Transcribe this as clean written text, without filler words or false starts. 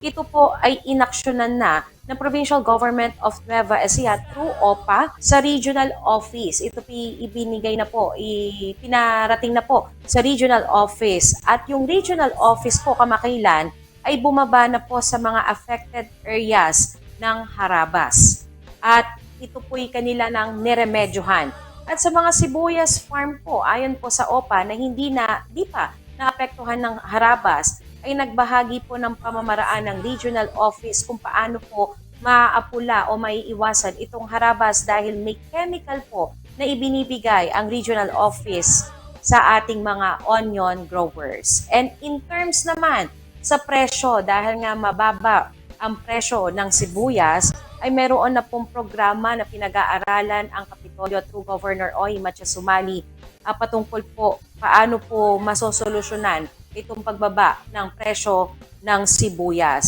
ito po ay inaksyonan na ng Provincial Government of Nueva Ecija through OPA sa regional office. Ito ibinigay na po, pinarating na po sa regional office. At yung regional office po kamakailan ay bumaba na po sa mga affected areas ng Harabas. At ito po'y kanila ng niremedyohan. At sa mga sibuyas farm po, ayon po sa OPA na di pa naapektuhan ng Harabas, ay nagbahagi po ng pamamaraan ng regional office kung paano po maapula o maiiwasan itong harabas dahil may chemical po na ibinibigay ang regional office sa ating mga onion growers. And in terms naman sa presyo, dahil nga mababa ang presyo ng sibuyas, ay meron na pong programa na pinag-aaralan ang Kapitolyo through Governor Oy Matias-Sumali patungkol po paano po masosolusyonan itong pagbaba ng presyo ng sibuyas.